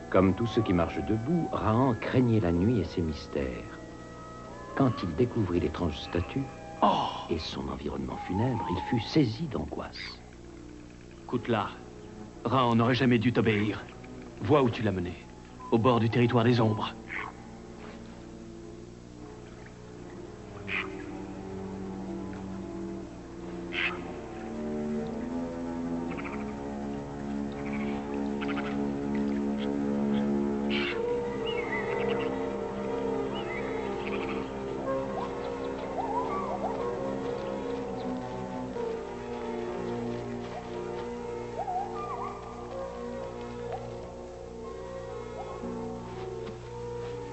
Comme tous ceux qui marchent debout, Rahan craignait la nuit et ses mystères. Quand il découvrit l'étrange statue et son environnement funèbre, il fut saisi d'angoisse. Écoute-là, Rahan n'aurait jamais dû t'obéir. Vois où tu l'as mené, au bord du territoire des ombres.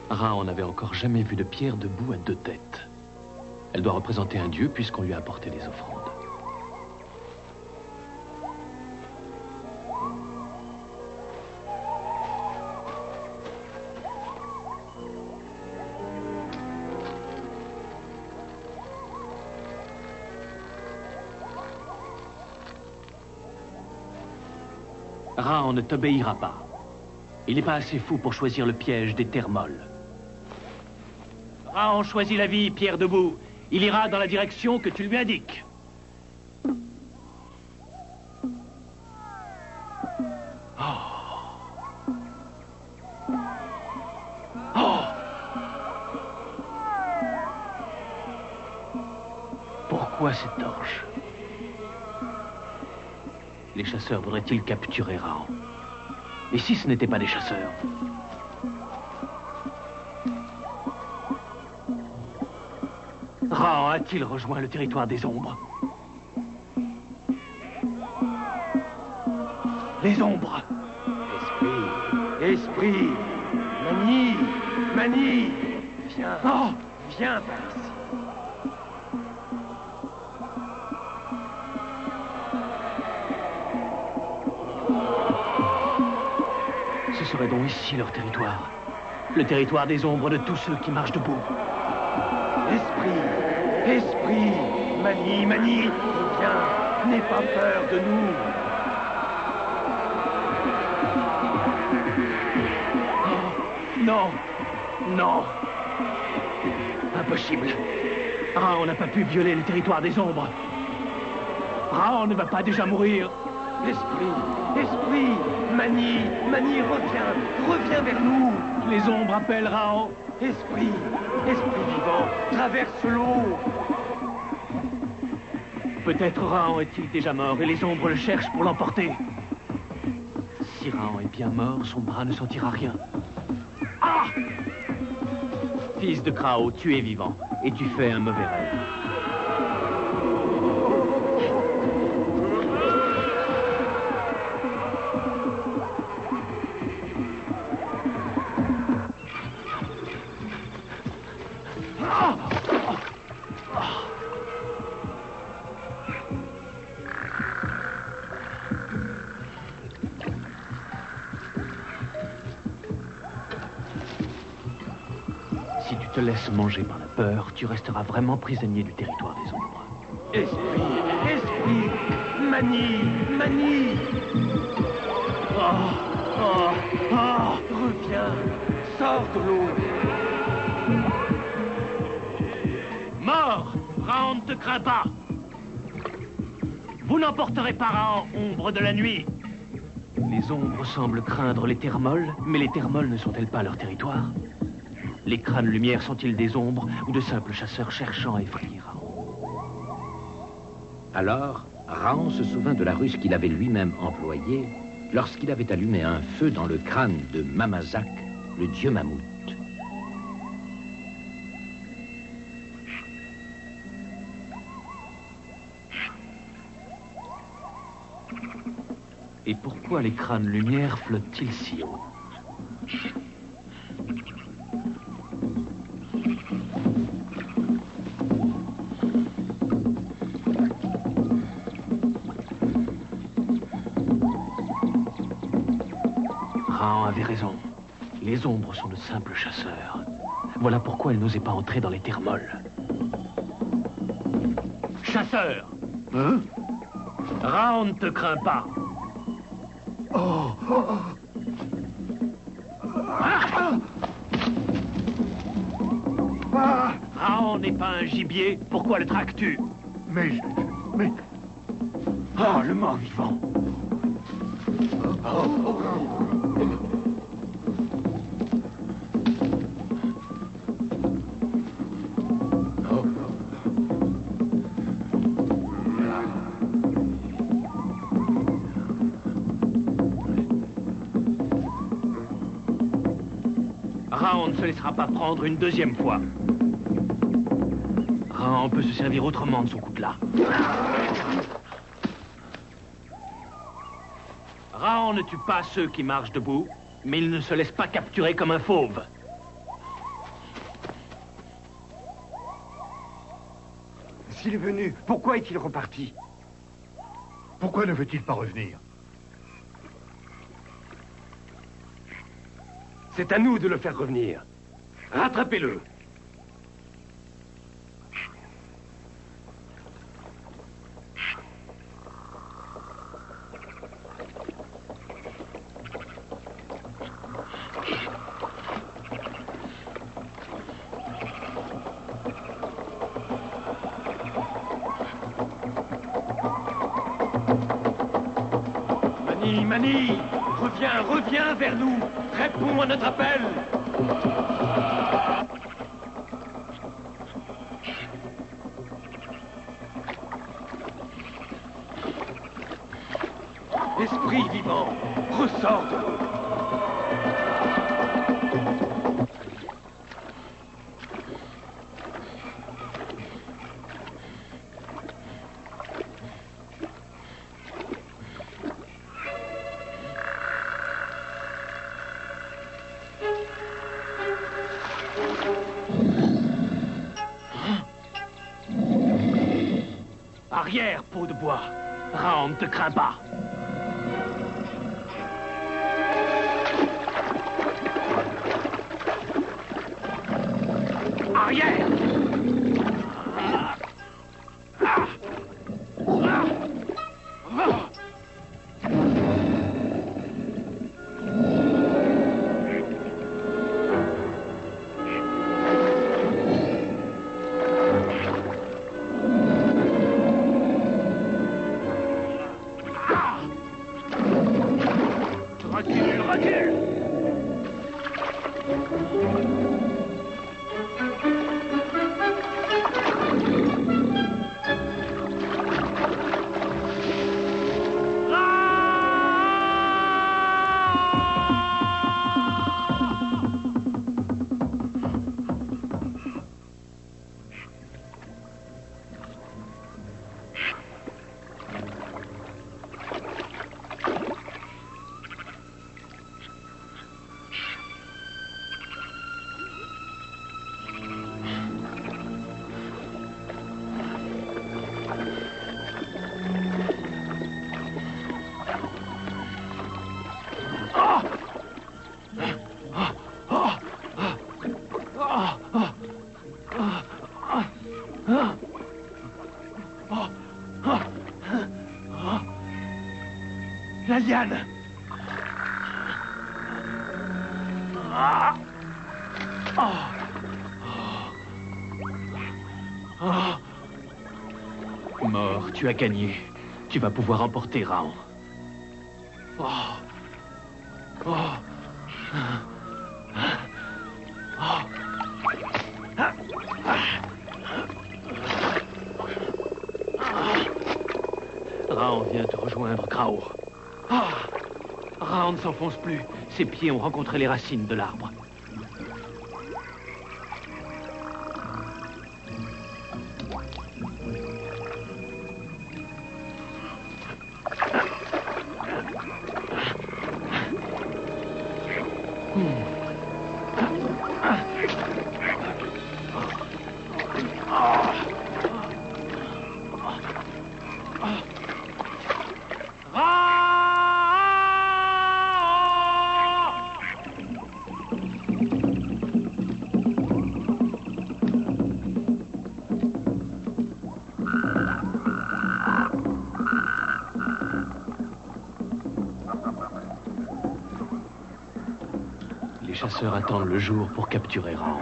Rahan n'avait encore jamais vu de pierre debout à 2 têtes. Elle doit représenter un dieu puisqu'on lui a apporté des offrandes. Rahan ne t'obéira pas. Il n'est pas assez fou pour choisir le piège des terres molles. Rahan choisit la vie, pierre debout. Il ira dans la direction que tu lui indiques. Pourquoi cette torche? Les chasseurs voudraient-ils capturer Rahan? Et si ce n'étaient pas des chasseurs? Rahan a-t-il rejoint le territoire des ombres? Les ombres! Esprit! Mani! Mani! Viens! Oh! Viens par ici! Ce serait donc ici leur territoire. Le territoire des ombres de tous ceux qui marchent debout. Esprit! Esprit! Mani! Mani! Viens! N'aie pas peur de nous! Non! Non! Impossible! Rahan n'a pas pu violer le territoire des ombres. Rahan ne va pas déjà mourir. Esprit! Esprit! Mani! Mani, reviens! Reviens vers nous! Les ombres appellent Rahan. Esprit! Esprit vivant! Traverse l'eau! Peut-être Rahan est-il déjà mort et les ombres le cherchent pour l'emporter. Si Rahan est bien mort, son bras ne sentira rien. Ah! Fils de Krao, tu es vivant et tu fais un mauvais rêve. Si tu te laisses manger par la peur, tu resteras vraiment prisonnier du territoire des ombres. Esprit! Esprit! Mani! Mani! Reviens! Sors de l'eau! Mort! Rahan ne te craint pas! Vous n'emporterez pas Rahan, ombre de la nuit! Les ombres semblent craindre les terres molles, mais les terres molles ne sont-elles pas leur territoire? Les crânes lumière sont-ils des ombres ou de simples chasseurs cherchant à effrayer Rahan? Alors, Rahan se souvint de la ruse qu'il avait lui-même employée lorsqu'il avait allumé un feu dans le crâne de Mamazak, le dieu mammouth. Et pourquoi les crânes lumière flottent-ils si haut? Rahan avait raison. Les ombres sont de simples chasseurs. Voilà pourquoi elle n'osait pas entrer dans les terres molles. Chasseur! Hein? Rahan ne te craint pas. Raon n'est pas un gibier, pourquoi le traques-tu? Mais... Oh, le mort vivant. Raon ne se laissera pas prendre une deuxième fois. Raon peut se servir autrement de son coutelas. Raon ne tue pas ceux qui marchent debout, mais il ne se laisse pas capturer comme un fauve. S'il est venu, pourquoi est-il reparti? Pourquoi ne veut-il pas revenir? C'est à nous de le faire revenir. Rattrapez-le. Mani, reviens vers nous. Réponds à notre appel. Esprit vivant, ressors de l'eau. Arrière, peau de bois. Raon ne te craint pas. Arrière! Recule! La liane! Mort, tu as gagné. Tu vas pouvoir emporter Raon. Raon vient te rejoindre, Krao. Raon ne s'enfonce plus. Ses pieds ont rencontré les racines de l'arbre. Les chasseurs attendent le jour pour capturer Raon.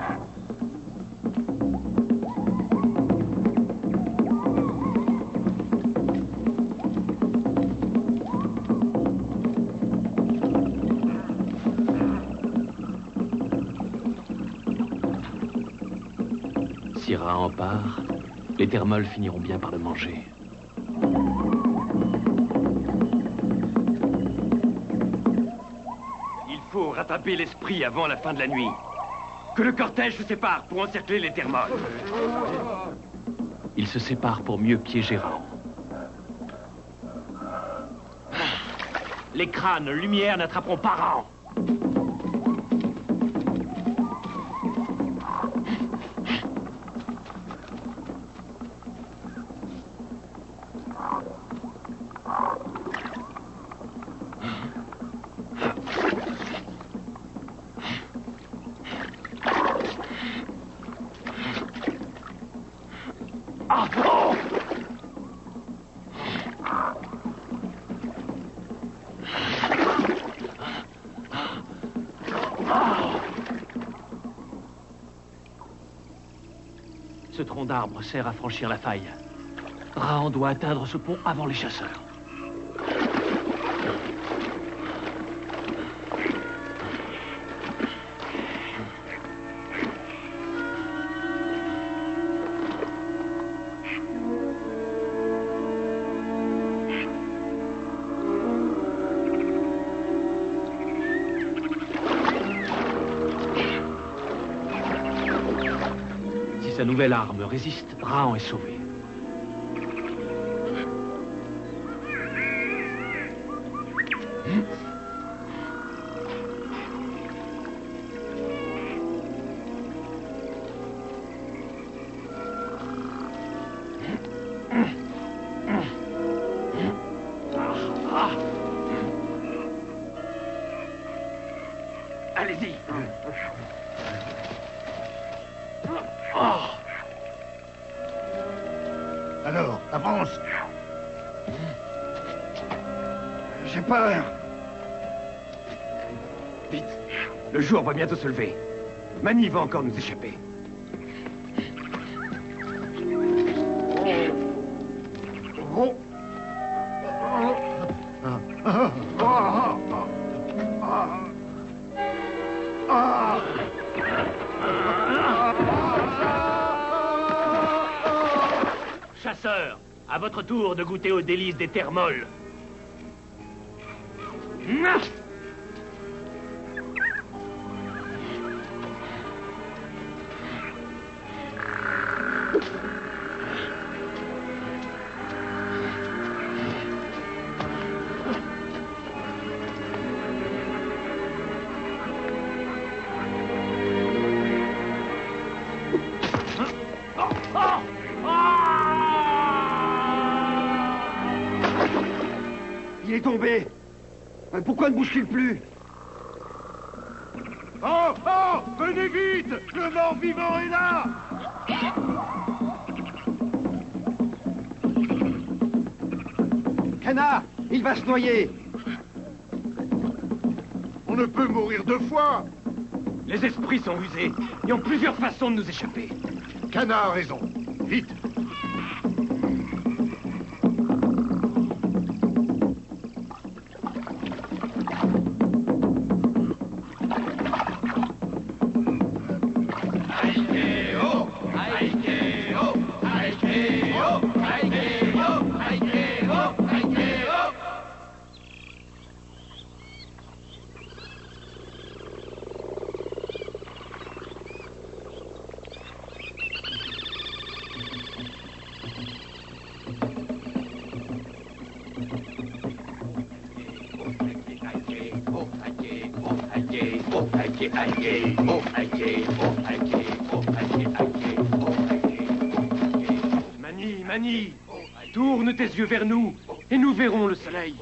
Si Raon part, les Termols finiront bien par le manger. Il faut rattraper l'esprit avant la fin de la nuit. Que le cortège se sépare pour encercler les Termols. Ils se séparent pour mieux piéger Raon. Les crânes lumière n'attraperont pas Raon. Ce tronc d'arbre sert à franchir la faille. Raon doit atteindre ce pont avant les chasseurs. Si sa nouvelle arme résiste, Raon est sauvé. Allez-y. Alors, avance. J'ai peur. Vite. Le jour va bientôt se lever. Mani va encore nous échapper. Chasseurs, à votre tour de goûter aux délices des Termols. Il est tombé. Pourquoi ne bouge-t-il plus? Oh, oh, venez vite. Le mort-vivant est là. Canard, il va se noyer. On ne peut mourir deux fois. Les esprits sont usés. Ils ont plusieurs façons de nous échapper. Canard a raison. Vite. Mani, tourne tes yeux vers nous et nous verrons le soleil.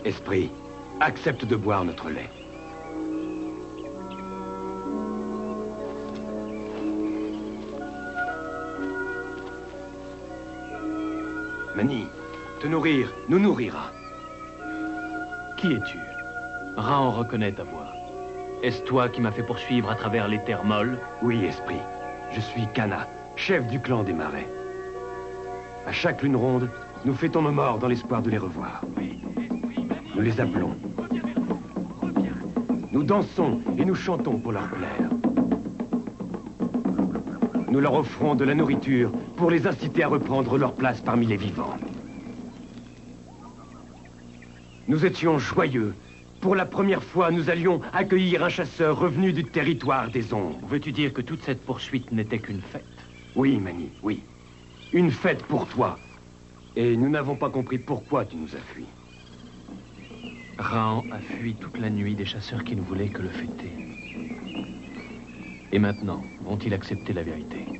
Esprit, accepte de boire notre lait. Mani, te nourrir nous nourrira. Qui es-tu? Raon reconnaît ta voix. Est-ce toi qui m'as fait poursuivre à travers les terres molles? Oui, Esprit. Je suis Kana, chef du clan des Marais. À chaque lune ronde, nous fêtons nos morts dans l'espoir de les revoir. Nous les appelons. Nous dansons et nous chantons pour leur plaire. Nous leur offrons de la nourriture pour les inciter à reprendre leur place parmi les vivants. Nous étions joyeux. Pour la première fois, nous allions accueillir un chasseur revenu du territoire des ombres. Veux-tu dire que toute cette poursuite n'était qu'une fête? Oui, Mani, oui. Une fête pour toi. Et nous n'avons pas compris pourquoi tu nous as fui. Raon a fui toute la nuit des chasseurs qui ne voulaient que le fêter. Et maintenant, vont-ils accepter la vérité?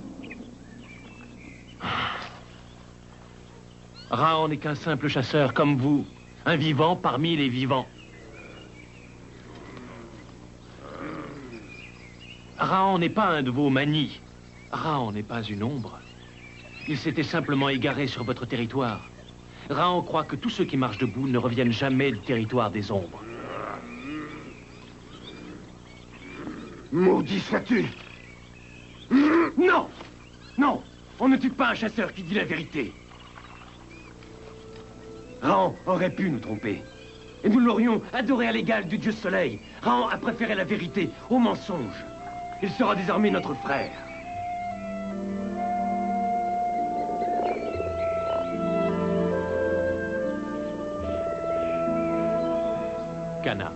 Raon n'est qu'un simple chasseur comme vous, un vivant parmi les vivants. Raon n'est pas un de vos manis. Raon n'est pas une ombre. Il s'était simplement égaré sur votre territoire. Raon croit que tous ceux qui marchent debout ne reviennent jamais du territoire des ombres. Maudit sois-tu! Non! Non! On ne tue pas un chasseur qui dit la vérité. Raon aurait pu nous tromper. Et nous l'aurions adoré à l'égal du dieu soleil. Raon a préféré la vérité au mensonge. Il sera désormais notre frère. Kana,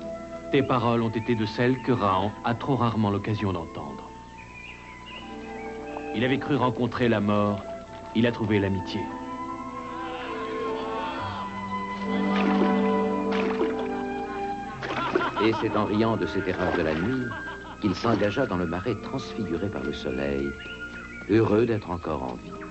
tes paroles ont été de celles que Raon a trop rarement l'occasion d'entendre. Il avait cru rencontrer la mort, il a trouvé l'amitié. Et c'est en riant de ces terreurs de la nuit qu'il s'engagea dans le marais transfiguré par le soleil, heureux d'être encore en vie.